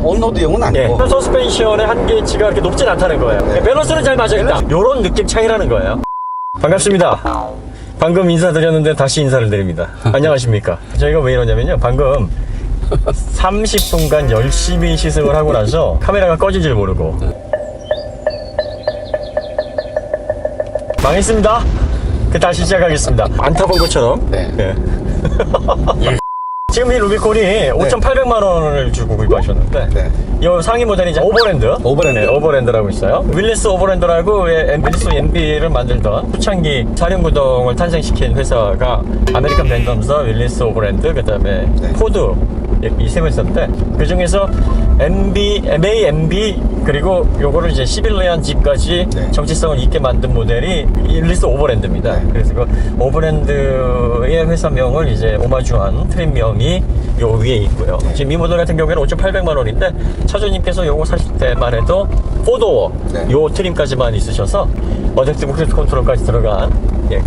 온로드용은 아니고. 네. 서스펜션의 한계치가 그렇게 높진 않다는 거예요. 네. 밸런스는 잘 맞아있다. 이런 느낌 차이라는 거예요. 반갑습니다. 방금 인사드렸는데 다시 인사를 드립니다. 안녕하십니까. 저희가 왜 이러냐면요, 방금 30분간 열심히 시승을 하고 나서 카메라가 꺼진 줄 모르고 망했습니다. 다시 시작하겠습니다. 안 타본 것처럼. 네. 네. 지금 이 루비콘이 5,800만 원을 주고 구입하셨는데, 네. 이 상위 모델이 이제 오버랜드. 오버랜드. 네, 오버랜드라고 있어요. 윌리스 오버랜드라고 윌리스 MB를 만들던 초창기 사륜구동을 탄생시킨 회사가 아메리칸 벤덤서, 윌리스 오버랜드, 그 다음에 포드, 이 세 회사인데, 그 중에서 MB, 그리고 요거를 이제 시빌리안 집까지 정체성을 있게 만든 모델이 윌리스 오버랜드입니다. 그래서 그 오버랜드의 회사명을 이제 오마주한 트림명이 요 위에 있고요. 지금 이 모델 같은 경우에는 5,800만 원인데, 차주님께서 요거 사실 때만 해도 4도어 요 트림까지만 있으셔서 어댑티브 크루즈 컨트롤까지 들어간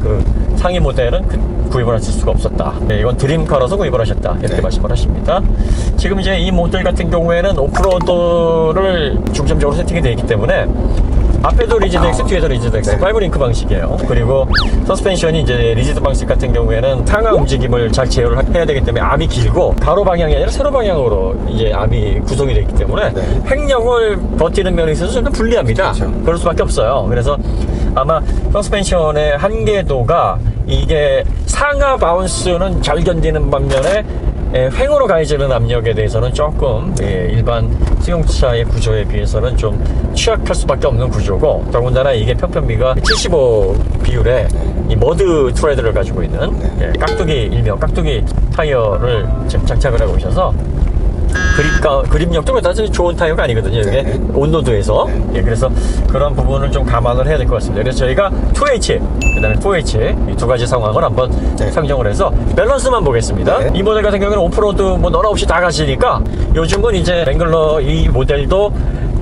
그 상위 모델은 구입을 하실 수가 없었다. 이건 드림카로서 구입을 하셨다. 이렇게 말씀을 하십니다. 지금 이제 이 모델 같은 경우에는 오프로드를 중점적으로 세팅이 되어 있기 때문에 앞에도 리지드 X, 뒤에도 리지드 X, 5링크 방식이에요. 그리고 서스펜션이 이제 리지드 방식 같은 경우에는 상하 움직임을 잘 제어를 해야 되기 때문에 암이 길고 가로 방향이 아니라 세로 방향으로 이제 암이 구성이 되어 있기 때문에 횡령을 버티는 면에 있어서 좀 불리합니다. 그럴 수밖에 없어요. 그래서 아마 서스펜션의 한계도가 이게 상하 바운스는 잘 견디는 반면에 횡으로 가해지는 압력에 대해서는 조금 일반 승용차의 구조에 비해서는 좀 취약할 수밖에 없는 구조고, 더군다나 이게 평편비가 75 비율의 이 머드 트레드를 가지고 있는 깍두기, 일명 깍두기 타이어를 지금 장착을 하고 오셔서 그립력도 그다지 좋은 타이어가 아니거든요. 이게 온로드에서. 그래서 그런 부분을 좀 감안을 해야 될 것 같습니다. 그래서 저희가 2H, 그 다음에 4H 이 두 가지 상황을 한번 상정을 해서 밸런스만 보겠습니다. 이 모델 같은 경우에는 오프로드 뭐 너나 없이 다 가시니까, 요즘은 이제 랭글러 이 모델도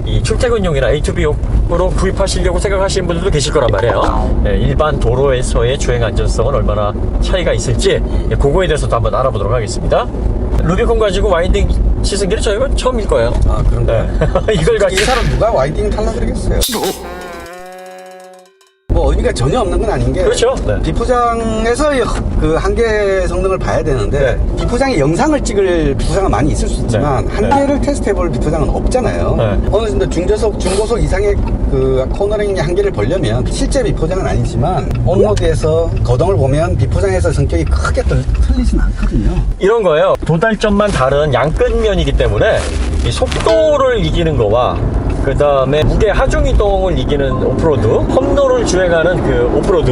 이 출퇴근용이나 A2B용으로 구입하시려고 생각하시는 분들도 계실 거란 말이에요. 일반 도로에서의 주행 안전성은 얼마나 차이가 있을지 그거에 대해서도 한번 알아보도록 하겠습니다. 루비콘 가지고 와인딩 시승기는 저희가 처음일 거예요. 아, 그런가요? 이걸 가지고 이 사람 누가 와이딩 탈라 그러겠어요? 뭐 의미가 전혀 없는 건 아닌 게, 그렇죠. 비포장에서의 그 한계 성능을 봐야 되는데, 비포장에 영상을 찍을 비포장은 많이 있을 수 있지만 한계를 테스트해볼 비포장은 없잖아요. 어느 정도 중고속 이상의 그 코너링의 한계를 보려면 실제 비포장은 아니지만 온로드에서 거동을 보면 비포장에서 성격이 크게 틀리진 않거든요. 이런 거예요. 도달점만 다른 양끝면이기 때문에 이 속도를 이기는 거와 그 다음에 무게 하중 이동을 이기는 오프로드, 험로를 주행하는 그 오프로드,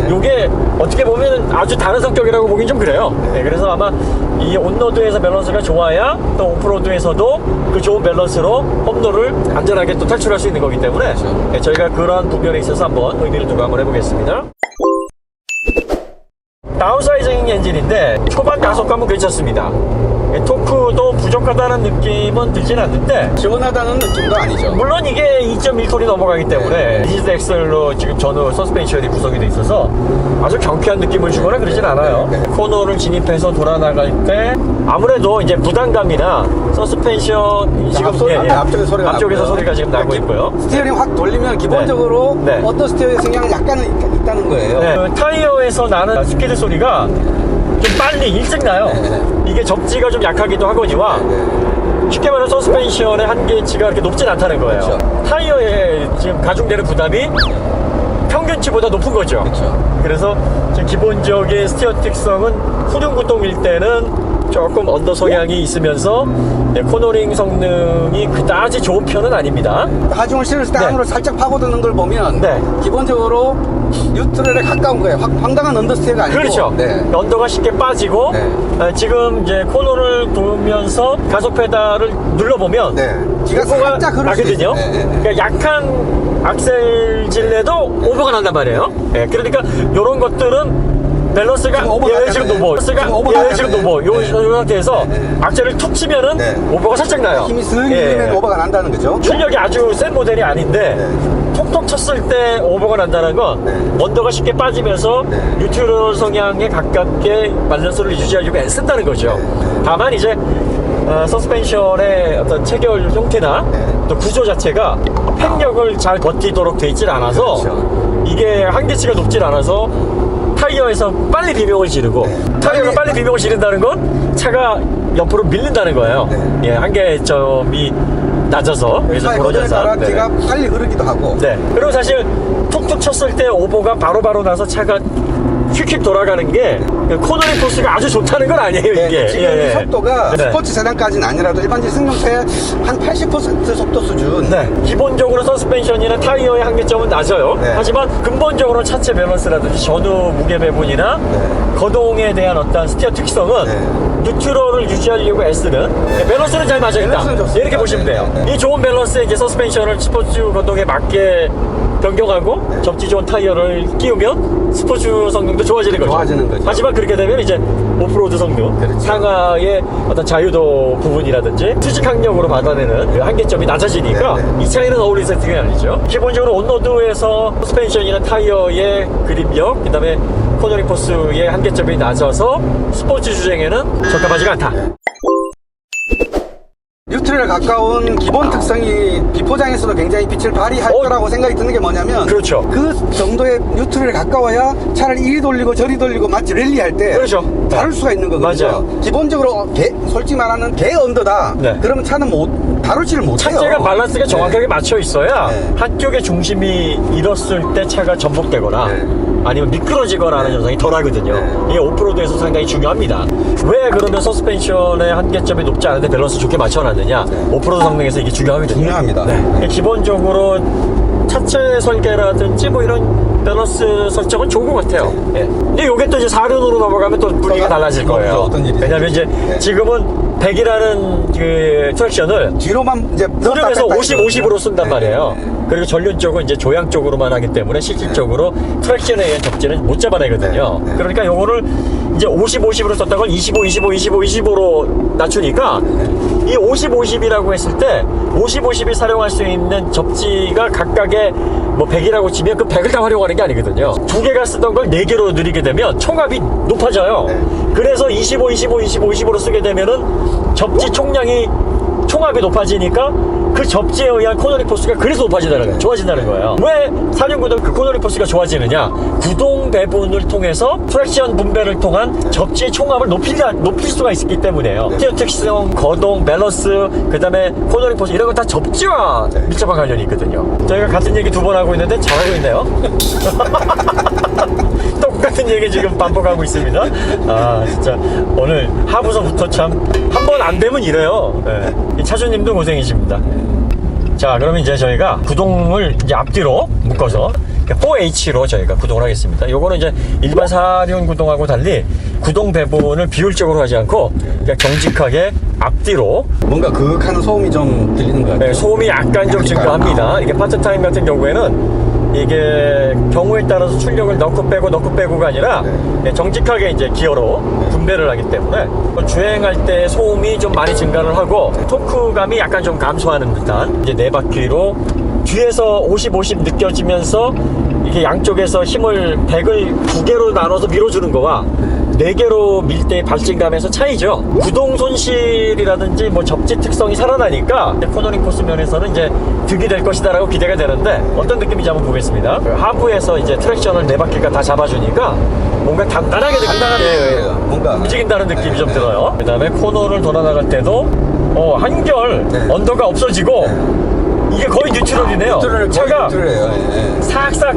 요게 어떻게 보면 아주 다른 성격이라고 보긴 좀 그래요. 그래서 아마 이 온로드에서 밸런스가 좋아야 또 오프로드에서도 그 좋은 밸런스로 험로를 안전하게 또 탈출할 수 있는 거기 때문에 저희가 그런 부분에 있어서 한번 의미를 두고 한번 해보겠습니다. 다운사이징 엔진인데 초반 가속감은 괜찮습니다. 토크도 부족하다는 느낌은 들진 않는데 시원하다는 느낌도 아니죠. 물론 이게 2.1톤이 넘어가기 때문에 리지드 엑셀로 지금 전후 서스펜션이 구성이 돼 있어서 아주 경쾌한 느낌을 주거나 그러진 않아요. 코너를 진입해서 돌아 나갈 때 아무래도 이제 부담감이나 서스펜션 지금 앞쪽에서 소리가 지금 나고 있고요. 스티어링 확 돌리면 기본적으로 어떤 스티어의 성향은 약간은 있다는 거예요. 그 타이어에서 나는 스피드 소리가 좀 빨리 일찍 나요. 이게 접지가 좀 약하기도 하거니와 쉽게 말하면 서스펜션의 한계치가 그렇게 높진 않다는 거예요. 타이어에 지금 가중되는 부담이 평균치보다 높은 거죠. 그래서 지금 기본적인 스티어 특성은 후륜구동일 때는 조금 언더 성향이 있으면서 코너링 성능이 그다지 좋은 편은 아닙니다. 하중을 실을 때 안으로 살짝 파고드는 걸 보면 기본적으로 뉴트럴에 가까운 거예요. 황당한 언더스테어가 아니고. 그렇죠. 언더가 쉽게 빠지고 지금 이제 코너를 돌면서 가속 페달을 눌러보면 기가 살짝 나거든요. 그러니까 약한 악셀질내도 오버가 난단 말이에요. 그러니까 이런 것들은 밸런스가 지금 노버, 지금 노버 요 상태에서 악셀을 툭 치면은 오버가 살짝 나요. 힘이 쓱 밀리면 오버가 난다는 거죠. 출력이 아주 센 모델이 아닌데 톡톡 쳤을 때 오버가 난다는 건 언더가 쉽게 빠지면서 뉴트럴 성향에 가깝게 밸런스를 유지하려고 애쓴다는 거죠. 다만 이제 서스펜션의 어떤 체결 형태나 또 구조 자체가 팽력을 잘 버티도록 돼 있질 않아서 그렇죠. 이게 한계치가 높질 않아서 타이어에서 빨리 비명을 지르고 타이어가 빨리 비명을 지른다는 건 차가 옆으로 밀린다는 거예요. 예, 한계점이 낮아서 그래서 차의 거리에 도로전사. 따라 뒤가 빨리 흐르기도 하고. 네. 그리고 사실 툭툭 쳤을 때 오버가 바로바로 나서 차가 휙휙 돌아가는 게 코너링 포스가 아주 좋다는 건 아니에요, 네, 이게. 지금 예, 예. 속도가 네. 스포츠 세단까지는 아니라도 일반적인 승용차의 한 80% 속도 수준. 네. 기본적으로 서스펜션이나 타이어의 한계점은 낮아요. 네. 하지만 근본적으로 차체 밸런스라든지 전후 무게 배분이나 거동에 대한 어떤 스티어 특성은 뉴트럴을 유지하려고 애쓰는 밸런스는 잘 맞아있다. 밸런스는 좋습니다. 이렇게 보시면 돼요. 네, 네. 이 좋은 밸런스에 이제 서스펜션을 스포츠 거동에 맞게 변경하고 접지 좋은 타이어를 끼우면 스포츠 성능도 좋아지는 거죠. 좋아지는 거죠. 하지만 그렇게 되면 이제 오프로드 성능, 그렇죠. 상하의 어떤 자유도 부분이라든지 수직 항력으로 받아내는 그 한계점이 낮아지니까 네, 네. 이 차이는 어울리 세팅이 아니죠. 기본적으로 온로드에서 서스펜션이나 타이어의 그립력, 그 다음에 코너링 포스의 한계점이 낮아서 스포츠 주행에는 적합하지가 않다. 뉴트럴에 가까운 기본 특성이 비포장에서도 굉장히 빛을 발휘할 거라고 생각이 드는 게 뭐냐면 그렇죠. 그 정도의 뉴트럴에 가까워야 차를 이리 돌리고 저리 돌리고 마치 랠리할 때 그렇죠. 다룰 수가 있는 거거든요. 맞아요. 기본적으로 솔직히 말하는 개 언더다. 네. 그러면 차는 다루지를 못해요. 차체가 밸런스가 정확하게 맞춰 있어야 네. 한쪽의 중심이 잃었을 때 차가 전복되거나 네. 아니면 미끄러지거나 하는 현상이 덜 하거든요. 네. 이게 오프로드에서 상당히 중요합니다. 왜 그러면 서스펜션의 한계점이 높지 않은데 밸런스 좋게 맞춰놨느냐? 오프로드 성능에서 이게 중요하거든요. 중요합니다. 네. 기본적으로 차체 설계라든지 뭐 이런 밸런스 설정은 좋은 것 같아요. 예. 근데 이게 또 이제 4륜으로 넘어가면 또 분위기가 달라질 거예요. 어떤 일이 왜냐면 이제 네. 지금은 100이라는 그 트랙션을 뒤로만 이제 후륜에서 50, 50으로 쓴단 네, 말이에요. 네, 네. 그리고 전륜 쪽은 이제 조향 쪽으로만 하기 때문에 실질적으로 트랙션에 의한 접지는 못 잡아내거든요. 네, 네. 그러니까 요거를 이제 50, 50으로 썼던 걸 25, 25, 25, 25로 낮추니까 이 50, 50이라고 했을 때 50, 50이 사용할 수 있는 접지가 각각의 뭐 100이라고 치면 그 100을 다 활용하는 게 아니거든요. 두 개가 쓰던 걸 4개로 늘리게 되면 총합이 높아져요. 그래서 25, 25, 25, 25로 쓰게 되면은 접지 총량이 총합이 높아지니까 그 접지에 의한 코너링 포스가 그래서 높아진다는 거예요. 좋아진다는 거예요. 왜 4륜구동 그 코너링 포스가 좋아지느냐? 구동 배분을 통해서 트랙션 분배를 통한 접지의 총합을 높일 수가 있기 때문에요. 스티어 특성, 거동, 밸런스, 그 다음에 코너링 포스 이런 거 다 접지와 밀접한 관련이 있거든요. 저희가 같은 얘기 2번 하고 있는데 잘하고 있네요. 똑같은 얘기 지금 반복하고 있습니다. 아 진짜 오늘 하부서부터 참 한 번 안 되면 이래요. 네. 이 차주님도 고생이십니다. 자 그러면 이제 저희가 구동을 이제 앞뒤로 묶어서 4H로 저희가 구동을 하겠습니다. 요거는 이제 일반 4륜 구동하고 달리 구동 배분을 비율적으로 하지 않고 그냥 정직하게 앞뒤로 뭔가 그윽하는 소음이 좀 들리는 것 같아요. 네, 소음이 약간 좀 증가합니다. 이게 파트타임 같은 경우에는 이게 경우에 따라서 출력을 넣고 빼고가 아니라 정직하게 이제 기어로 분배를 하기 때문에 주행할 때 소음이 좀 많이 증가를 하고 토크감이 약간 좀 감소하는 듯한 이제 4바퀴로 뒤에서 50, 50 느껴지면서 이게 양쪽에서 힘을 100을 2개로 나눠서 밀어주는 거와 4개로 밀 때의 발진감에서 차이죠. 구동 손실이라든지 뭐 접지 특성이 살아나니까 코너링 코스 면에서는 이제 득이 될 것이다라고 기대가 되는데 어떤 느낌인지 한번 보겠습니다. 그 하부에서 이제 트랙션을 4바퀴가 다 잡아주니까 뭔가 단단하게 뭔가 움직인다는 느낌이 좀 들어요. 그 다음에 코너를 돌아 나갈 때도 한결 네. 언더가 없어지고 이게 거의 뉴트럴이네요. 차가 뉴트럴이에요. 싹싹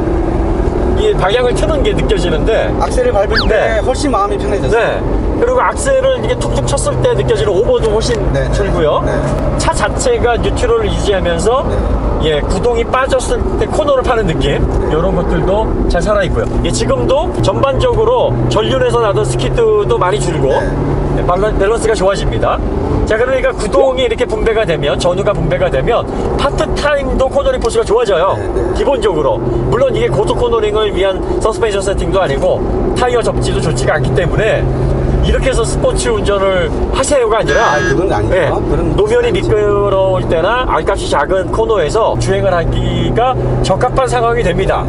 이 방향을 트는 게 느껴지는데 악셀을 밟을 때 네. 훨씬 마음이 편해졌어요. 네. 그리고 악셀을 이게 툭툭 쳤을 때 느껴지는 오버도 훨씬 네. 줄고요. 네. 차 자체가 뉴트럴을 유지하면서 예, 구동이 빠졌을 때 코너를 파는 느낌 이런 것들도 잘 살아있고요. 예, 지금도 전반적으로 전륜에서 나던 스키드도 많이 줄고 예, 밸런스가 좋아집니다. 자 그러니까 구동이 이렇게 분배가 되면 전후가 분배가 되면 파트타임도 코너링 포스가 좋아져요. 기본적으로 물론 이게 고속 코너링을 위한 서스펜션 세팅도 아니고 타이어 접지도 좋지가 않기 때문에 이렇게 해서 스포츠 운전을 하세요가 아니라 그건 아니죠. 예, 그런 노면이 미끄러울 때나 알값이 작은 코너에서 주행을 하기가 적합한 상황이 됩니다.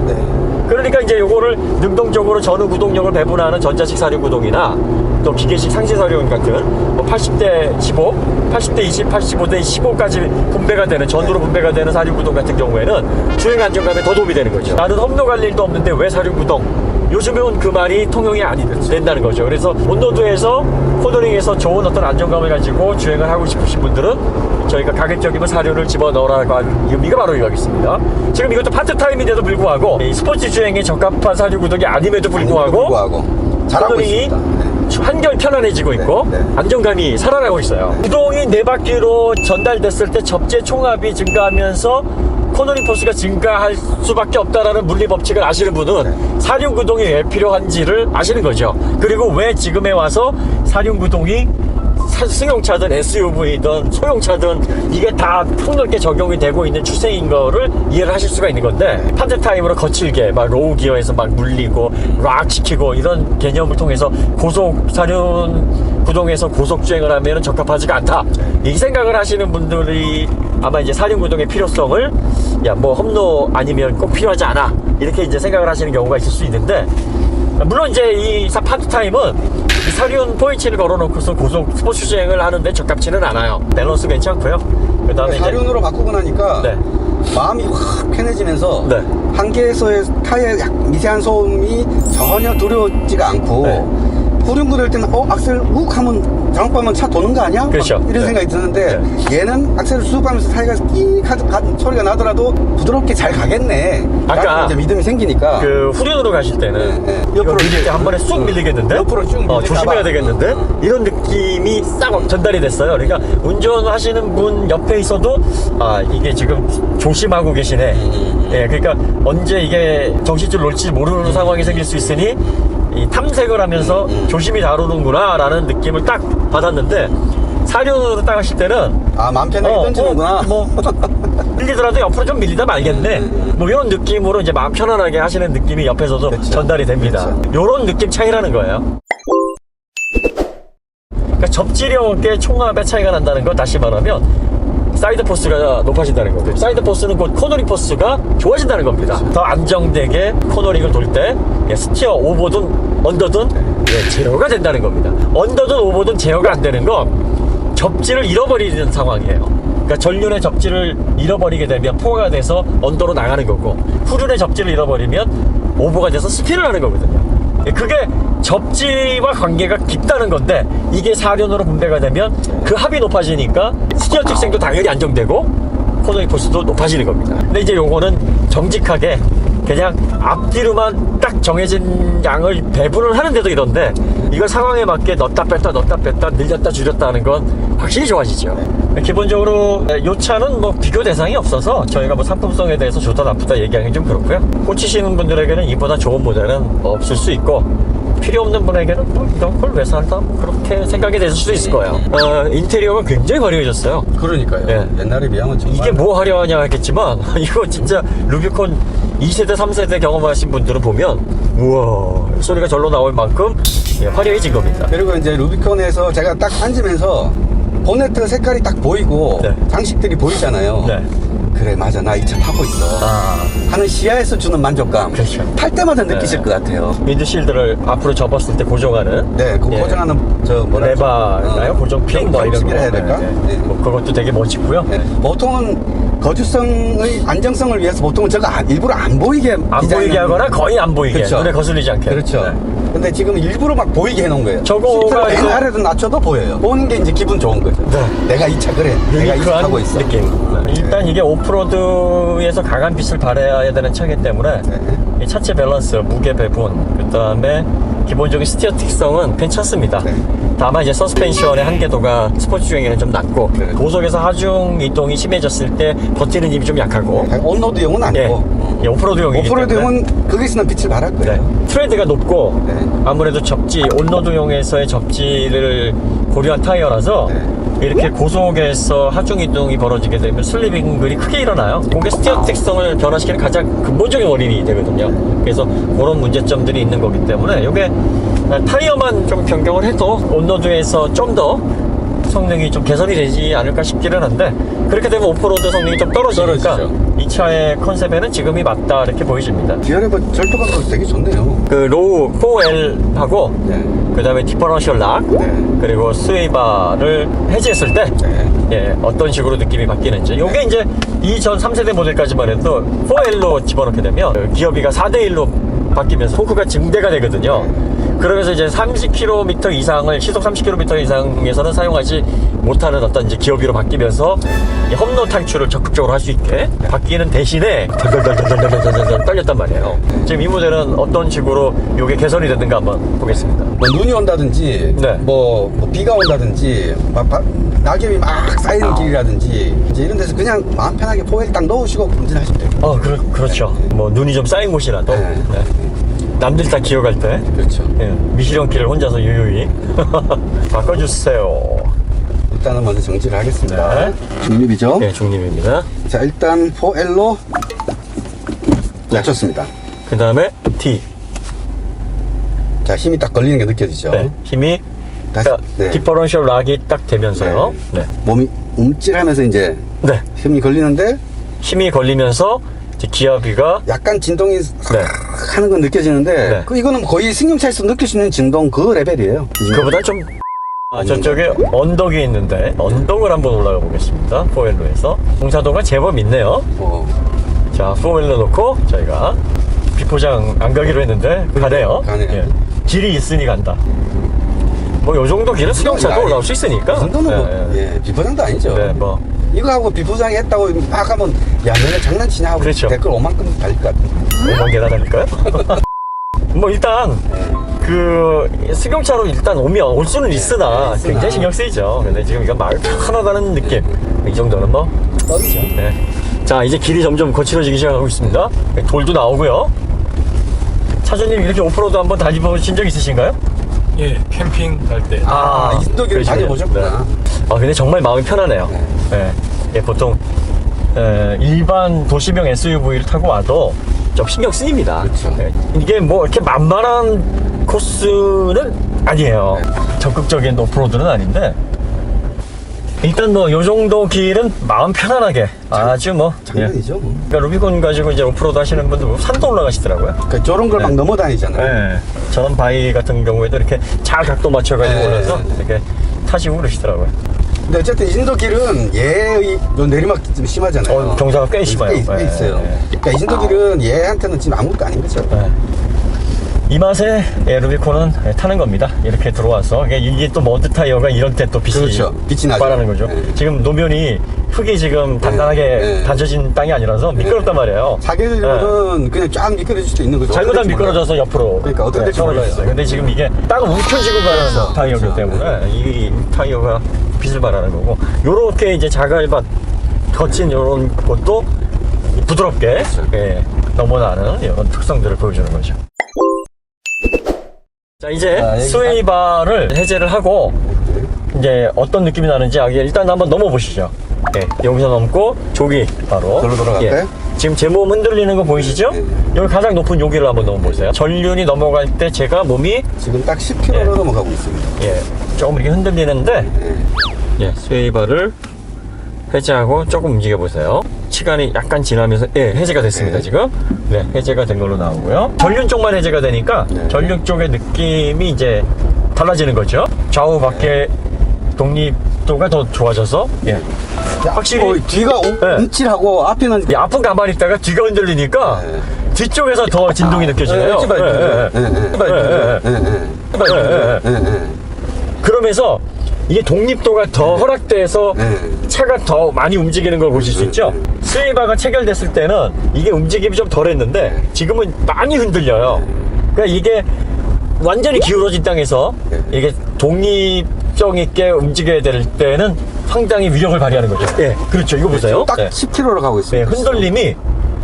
그러니까 이제 요거를 능동적으로 전후 구동력을 배분하는 전자식 사륜 구동이나 또 기계식 상시 사륜 같은 뭐 80대 15, 80대 20, 85대 15까지 분배가 되는 전후로 분배가 되는 사륜 구동 같은 경우에는 주행 안정감에 더 도움이 되는 거죠. 나는 험로 갈 일도 없는데 왜 사륜 구동? 요즘은 그 말이 통용이 아니 된다는 거죠. 그래서 온로드에서 코너링에서 좋은 어떤 안정감을 가지고 주행을 하고 싶으신 분들은 저희가 가급적이면 사륜을 집어넣으라고 한 의미가 바로 이거겠습니다. 지금 이것도 파트타임인데도 불구하고 이 스포츠 주행에 적합한 사륜 구동이 아님에도 불구하고 잘하고 코너링이 있습니다. 한결 편안해지고 있고 네. 안정감이 살아나고 있어요. 구동이 4바퀴로 전달됐을 때 접재 총합이 증가하면서 코너링 포스가 증가할 수밖에 없다라는 물리 법칙을 아시는 분은 사륜 구동이 왜 필요한지를 아시는 거죠. 그리고 왜 지금에 와서 사륜 구동이 승용차든 SUV든 소형차든 이게 다 폭넓게 적용이 되고 있는 추세인 거를 이해를 하실 수가 있는 건데, 파트타임으로 거칠게 막 로우 기어에서 막 물리고 락 시키고 이런 개념을 통해서 고속 사륜 구동에서 고속 주행을 하면 적합하지가 않다, 이 생각을 하시는 분들이 아마 이제 사륜 구동의 필요성을 야 뭐 험로 아니면 꼭 필요하지 않아 이렇게 이제 생각을 하시는 경우가 있을 수 있는데, 물론 이제 이 파트타임은 이 사륜 포인트를 걸어놓고서 고속 스포츠 주행을 하는데 적합치는 않아요. 밸런스 괜찮고요. 그 다음에 사륜으로 바꾸고 나니까 네. 마음이 확 편해지면서 네. 한계에서의 타이어의 미세한 소음이 전혀 두려워지가 않고 네. 후륜구 될 때는 악셀 욱 하면 잘못 가면 차 도는 거 아니야? 그렇죠. 막 이런 네. 생각이 드는데 얘는 악셀을 쑥 하면서 타이어가 끼익 하는 소리가 나더라도 부드럽게 잘 가겠네. 아까 이제 믿음이 생기니까 그 후륜으로 가실 때는 네. 옆으로 밀릴 때 한 번에 쑥 밀리겠는데? 옆으로 쭉 밀릴까 조심해야 봐. 되겠는데? 이런 느낌이 싹 전달이 됐어요. 그러니까 운전하시는 분 옆에 있어도 아 이게 지금 조심하고 계시네. 예, 그러니까 언제 이게 정신줄 놓을지 모르는 상황이 생길 수 있으니 이 탐색을 하면서 조심히 다루는구나 라는 느낌을 딱 받았는데, 사륜으로 딱 하실 때는 마음 편하게 던지는구나. 밀리더라도 옆으로 좀 밀리다 말겠네, 뭐 이런 느낌으로 이제 마음 편안하게 하시는 느낌이 옆에서도 그렇죠. 전달이 됩니다. 요런 느낌 차이라는 거예요. 그러니까 접지력의 총합의 차이가 난다는 건 다시 말하면 사이드 포스가 높아진다는 거고, 사이드 포스는 곧 코너링 포스가 좋아진다는 겁니다. 더 안정되게 코너링을 돌 때 스티어 오버든 언더든 제어가 된다는 겁니다. 언더든 오버든 제어가 안 되는 건 접지를 잃어버리는 상황이에요. 그러니까 전륜의 접지를 잃어버리게 되면 포화가 돼서 언더로 나가는 거고, 후륜의 접지를 잃어버리면 오버가 돼서 스피를 하는 거거든요. 그게 접지와 관계가 깊다는 건데, 이게 사륜으로 분배가 되면 그 합이 높아지니까 스티어 특성도 당연히 안정되고 코너링 포스도 높아지는 겁니다. 근데 이제 요거는 정직하게 그냥 앞뒤로만 딱 정해진 양을 배분을 하는데도 이런데, 이걸 상황에 맞게 넣었다 뺐다 늘렸다 줄였다 하는 건 확실히 좋아지죠. 기본적으로 이 차는 뭐 비교 대상이 없어서 저희가 뭐 상품성에 대해서 좋다 나쁘다 얘기하기 좀 그렇고요. 꽂히시는 분들에게는 이보다 좋은 모델은 없을 수 있고, 필요 없는 분에게는 뭐 이런 걸 왜 살다 뭐 그렇게 생각이 되실 수도 있을 거예요. 인테리어가 굉장히 화려해졌어요. 그러니까요. 네. 옛날에 비하면 정말 이게 뭐 화려하냐 하겠지만 이거 진짜 루비콘 2세대 3세대 경험하신 분들은 보면 우와 소리가 절로 나올 만큼 화려해진 겁니다. 그리고 이제 루비콘에서 제가 딱 앉으면서 보네트 색깔이 딱 보이고 네. 장식들이 보이잖아요. 네. 그래 맞아 나 이 차 타고 있어 하는 시야에서 주는 만족감, 그렇죠. 탈 때마다 느끼실 네. 것 같아요. 윈드실드를 앞으로 접었을 때 고정하는 네, 그 고정하는 저 뭐라 레바인가요? 고정핀 뭐 이런 거 해야 될까? 네. 뭐 그것도 되게 멋지고요. 네. 보통은 거주성의 안정성을 위해서 보통은 저거 일부러 안 보이게 안 보이게 하거나 거의 안 보이게, 그렇죠. 눈에 거슬리지 않게. 그렇죠. 네. 근데 지금 일부러 막 보이게 해놓은 거예요. 저거가 시트를 이제- 아래도 낮춰도 보여요. 보는 게 이제 기분 좋은 거죠. 네. 내가 이 차 그래. 내가 이 차 유니크한 타고 있어. 느낌. 일단 이게 오프로드에서 강한 빛을 발해야 되는 차이기 때문에 네. 이 차체 밸런스, 무게 배분, 그 다음에 기본적인 스티어 특성은 괜찮습니다. 네. 다만 이제 서스펜션의 한계도가 스포츠 주행에는 좀 낮고, 네. 고속에서 하중 이동이 심해졌을 때 버티는 힘이 좀 약하고, 온로드용은 예, 아니고 예, 오프로드용이기 때문에 오프로드용은 거기서는 빛을 발할 거예요. 네. 트레드가 높고 네. 아무래도 접지, 온로드용에서의 접지를 고려한 타이어라서 네. 이렇게 고속에서 하중 이동이 벌어지게 되면 슬리핑글이 크게 일어나요. 그게 스티어 특성을 변화시키는 가장 근본적인 원인이 되거든요. 그래서 그런 문제점들이 있는 거기 때문에 이게 타이어만 좀 변경을 해도 온로드에서 좀 더 성능이 좀 개선이 되지 않을까 싶기는 한데, 그렇게 되면 오프로드 성능이 좀 떨어지니까 떨어지죠. 이 차의 컨셉에는 지금이 맞다 이렇게 보여집니다. DRF 절도감도 되게 좋네요. 그 로우 4L하고 네. 그 다음에 디퍼런셜 락, 네. 그리고 스웨이바를 해제했을 때 네. 예, 어떤 식으로 느낌이 바뀌는지. 요게 이제 이전 3세대 모델까지만 해도 4L로 집어넣게 되면 그 기어비가 4대1로 바뀌면서 토크가 증대가 되거든요. 그러면서 이제 30km 이상을, 시속 30km 이상에서는 사용하지 못하는 어떤 이제 기어비로 바뀌면서 이 험로 탈출을 적극적으로 할 수 있게 바뀌는 대신에 덜덜덜덜덜덜덜 떨렸단 말이에요. 지금 이 모델은 어떤 식으로 요게 개선이 됐는가 한번 보겠습니다. 뭐 눈이 온다든지, 네. 뭐 비가 온다든지, 낙엽이 막 쌓이는 길이라든지, 이제 이런 데서 그냥 마음 편하게 포엘 딱 넣으시고 운전하시면 돼요. 그렇죠. 뭐 눈이 좀 쌓인 곳이라도 네. 네. 남들 다 기어갈 때 그렇죠. 예, 미시령길을 혼자서 유유히 바꿔주세요. 일단은 먼저 정지를 하겠습니다. 네. 중립이죠? 네, 중립입니다. 자, 일단 4L로 낮췄습니다. 그 다음에 T. 자, 힘이 딱 걸리는 게 느껴지죠? 네, 힘이 다시, 그러니까 네. 디퍼런셜 락이 딱 되면서요. 네. 몸이 움찔하면서 이제 네. 힘이 걸리는데 힘이 걸리면서 이제 기어비가 약간 진동이 하는 건 느껴지는데 네. 이거는 거의 승용차에서 느낄 수 있는 진동 그 레벨이에요. 그보다 좀 저쪽에 언덕이 있는데 언덕을 한번 올라가 보겠습니다. 4L로에서 공사도가 제법 있네요. 자, 4L로 놓고 저희가 비포장 안 가기로 했는데 가네요. 가네요. 예. 길이 있으니 간다. 뭐 요 정도 길은 승용차도 올라올 수 있으니까. 그 정도는 뭐, 예. 비포장도 아니죠. 네, 뭐 이거하고 비포장 했다고 막 하면 야 너네 장난치냐 하고 그렇죠. 댓글 5만큼 달릴 것 같아요. 5만 개나 달릴까요? 뭐 일단 그 승용차로 일단 오면 올 수는 있으나 있으나. 굉장히 신경 쓰이죠. 근데 지금 이거 마을 편하다는 느낌. 이 정도는 뭐. 떠지죠. 네. 자, 이제 길이 점점 거칠어지기 시작하고 있습니다. 돌도 나오고요. 차주님 이렇게 오프로드 한번 다녀보신 적 있으신가요? 예, 캠핑 갈 때. 인도길을 그러시군요. 다녀보셨구나. 아, 근데 정말 마음이 편하네요. 네. 예, 보통 일반 도시명 SUV를 타고 와도 좀 신경 쓰입니다. 그렇죠. 예, 이게 뭐 이렇게 만만한 코스는 아니에요. 적극적인 오프로드는 아닌데 일단 뭐 요 정도 길은 마음 편안하게 아주 뭐 장난이죠. 뭐. 그러니까 루비콘 가지고 이제 오프로드 하시는 분들 뭐 산도 올라가시더라고요. 그러니까 저런 걸 막 넘어다니잖아요. 네. 저런 바위 같은 경우에도 이렇게 잘 각도 맞춰가지고 네. 올라서 이렇게 타시고 그러시더라고요. 근데 어쨌든 이 인도길은 얘의 요 내리막 좀 심하잖아요. 경사가 꽤 심해요. 꽤 있어요. 네. 그러니까 이 인도길은 얘한테는 지금 아무것도 아닌 거죠. 네. 이 맛에 루비콘은 타는 겁니다. 이렇게 들어와서 이게 또 머드 타이어가 이런 때 또 빛이 그렇죠. 빛이 나죠. 발하는 거죠. 네. 지금 노면이 흙이 지금 단단하게 네. 다져진 땅이 아니라서 미끄럽단 말이에요. 사계절은 그냥 쫙 미끄러질 수도 있는 거죠. 잘못하면 어떻게 될지 미끄러져서 옆으로 그러니까 어떻게 될지 떨어져 몰라요. 있어요. 근데 지금 이게 딱 움켜쥐고 가는 그렇죠. 타이어이기 그렇죠. 때문에 이 타이어가 빛을 발하는 거고, 요렇게 이제 자갈밭 거친 요런 것도 부드럽게 그렇죠. 예, 넘어나는 이런 특성들을 보여주는 거죠. 자, 이제 여기 스웨이바를 해제를 하고 이제 어떤 느낌이 나는지 일단 한번 넘어보시죠. 예, 여기서 넘고 조기 바로 절로 돌아갈까요? 지금 제 몸 흔들리는 거 보이시죠? 네. 여기 가장 높은 여기를 한번 넘어보세요. 전륜이 넘어갈 때 제가 몸이 지금 딱 10km로 넘어가고 있습니다. 예, 조금 이렇게 흔들리는데 예, 스웨이바를 해제하고 조금 움직여 보세요. 시간이 약간 지나면서 해제가 됐습니다. 네. 지금 해제가 된 걸로 나오고요. 전륜 쪽만 해제가 되니까 네. 전륜 쪽의 느낌이 이제 달라지는 거죠. 좌우 밖에 독립도가 더 좋아져서 확실히 뒤가 움찔하고 앞에는 이 앞은 가만히 있다가 뒤가 흔들리니까 뒤쪽에서 더 진동이 느껴지네요. 그러면서 이게 독립도가 더 허락돼서 차가 더 많이 움직이는 걸 보실 수 있죠. 스웨이바가 체결됐을 때는 이게 움직임이 좀 덜했는데 지금은 많이 흔들려요. 그러니까 이게 완전히 기울어진 땅에서 이게 독립성 있게 움직여야 될 때는 상당히 위력을 발휘하는 거죠. 예, 그렇죠. 이거 보세요. 딱 10km로 가고 있습니다. 흔들림이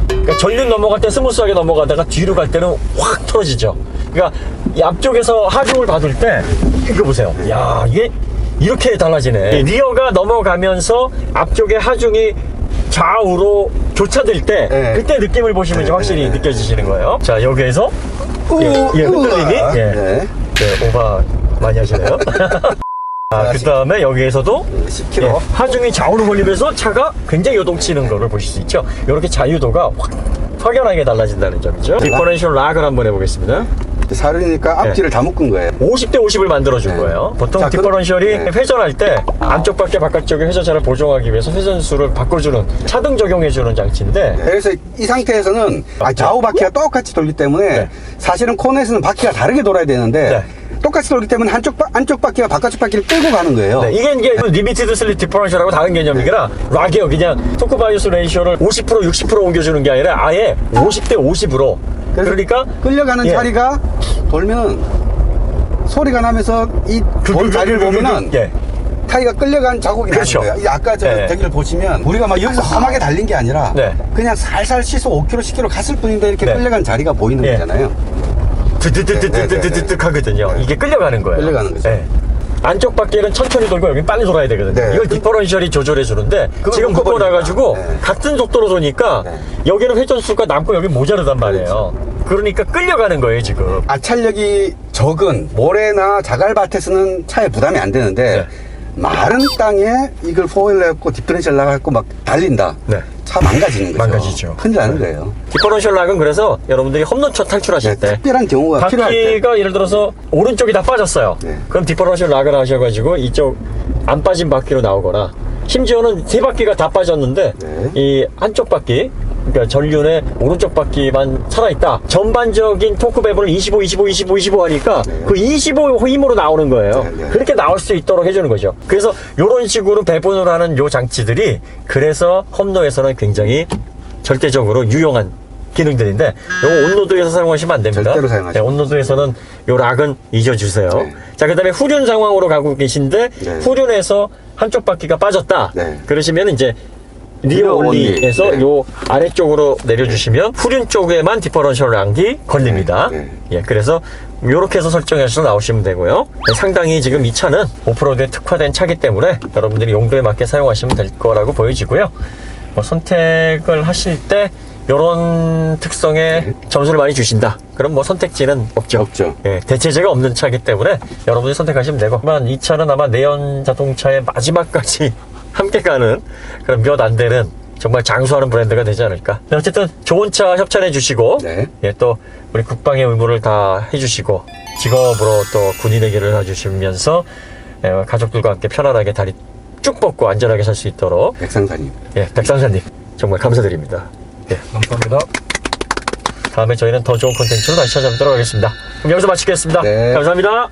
그러니까 전륜 넘어갈 때 스무스하게 넘어가다가 뒤로 갈 때는 확 틀어지죠. 그러니까 이 앞쪽에서 하중을 받을 때 이거 보세요. 야, 이게 이렇게 달라지네. 리어가 넘어가면서 앞쪽에 하중이 좌우로 교차될 때 그때 느낌을 보시면 이제 확실히 느껴지시는 거예요. 자, 여기에서 흔들림이 오바 많이 하시네요. 그 다음에 여기에서도 10km. 예, 하중이 좌우로 걸리면서 차가 굉장히 요동치는 거를 보실 수 있죠. 이렇게 자유도가 확연하게 달라진다는 점이죠. 디퍼런셜 락을 한번 해보겠습니다. 사륜이니까 앞뒤를 다 묶은 거예요. 50대 50을 만들어준 네. 거예요. 보통 자, 디퍼런셜이 네. 회전할 때 안쪽 바퀴 바깥쪽의 회전차를 보정하기 위해서 회전수를 바꿔주는 차등 적용해주는 장치인데 그래서 이 상태에서는 좌우 바퀴가 똑같이 돌기 때문에 네. 사실은 코너에서는 바퀴가 다르게 돌아야 되는데 네. 똑같이 돌기 때문에 안쪽 바퀴가 바깥쪽 바퀴를 끌고 가는 거예요. 네, 이게 리미티드 슬립 디퍼런셜하고 다른 개념이라 락이에요. 그냥 토크 바이오스 레이쇼를 50% 60% 옮겨주는 게 아니라 아예 50대 50으로 그러니까 끌려가는 예. 자리가 돌면 소리가 나면서 이 돌 자리를 보면은 예. 타이가 끌려간 자국이 그렇죠. 나는 거예요. 이 아까 저 네. 저기를 보시면 우리가 막 여기서 험하게 달린 게 아니라 네. 그냥 살살 시속 5km 10km 갔을 뿐인데 이렇게 네. 끌려간 자리가 보이는 예. 거잖아요. 드드드드드드드득 하거든요. 이게 끌려가는 거예요. 끌려가는 거죠. 네. 안쪽 바퀴는 천천히 돌고 여기 빨리 돌아야 되거든요. 네. 이걸 디퍼런셜이 조절해 주는데 그걸 지금 묶고 묶어버리니까. 나가지고 네. 같은 속도로 도니까 네. 여기는 회전수가 남고 여기 모자르단 말이에요. 그러니까 끌려가는 거예요 지금. 아찰력이 적은 모래나 자갈밭에서는 차에 부담이 안 되는데 네. 마른 땅에 이걸 포일러 갖고 디퍼런셜 나가고 막 달린다. 네. 차 망가지는 거죠. 망가지죠. 큰일 나는 거예요. 디퍼런셜 락은 그래서 여러분들이 홈런처 탈출하실 네, 때 특별한 경우가 필요할 때 바퀴가 예를 들어서 오른쪽이 다 빠졌어요. 네. 그럼 디퍼런셜 락을 하셔가지고 이쪽 안 빠진 바퀴로 나오거나 심지어는 세 바퀴가 다 빠졌는데 네. 이 한쪽 바퀴 그러니까 전륜의 오른쪽 바퀴만 살아있다. 전반적인 토크 배분을 25 하니까 네. 그 25 힘으로 나오는 거예요. 네, 네. 그렇게 나올 수 있도록 해주는 거죠. 그래서 이런 식으로 배분을 하는 요 장치들이 그래서 홈로에서는 굉장히 절대적으로 유용한 기능들인데 요거 온로드에서 사용하시면 안 됩니다. 절대로 사용하지 네, 온로드에서는 요 락은 잊어주세요. 네. 자, 그 다음에 후륜 상황으로 가고 계신데 네. 후륜에서 한쪽 바퀴가 빠졌다. 네. 그러시면 이제 리어 리어 올리에서 올리. 네. 요 아래쪽으로 내려주시면 후륜 쪽에만 디퍼런셜 락이 걸립니다. 네. 예, 그래서 요렇게 해서 설정해서 나오시면 되고요. 네, 상당히 지금 이 차는 오프로드에 특화된 차기 때문에 여러분들이 용도에 맞게 사용하시면 될 거라고 보여지고요. 뭐 선택을 하실 때 요런 특성에 점수를 많이 주신다. 그럼 뭐 선택지는 없죠. 없죠. 예, 대체제가 없는 차이기 때문에 여러분이 선택하시면 되고. 하지만 이 차는 아마 내연 자동차의 마지막까지 함께 가는 그런 몇 안 되는 정말 장수하는 브랜드가 되지 않을까. 네, 어쨌든 좋은 차 협찬해 주시고, 네. 예, 또 우리 국방의 의무를 다 해주시고, 직업으로 또 군인의 길을 해주시면서 예, 가족들과 함께 편안하게 다리 쭉 뻗고 안전하게 살 수 있도록 백상사님. 예, 백상사님 정말 감사드립니다. 예, 감사합니다. 다음에 저희는 더 좋은 콘텐츠로 다시 찾아뵙도록 하겠습니다. 그럼 여기서 마치겠습니다. 네. 감사합니다.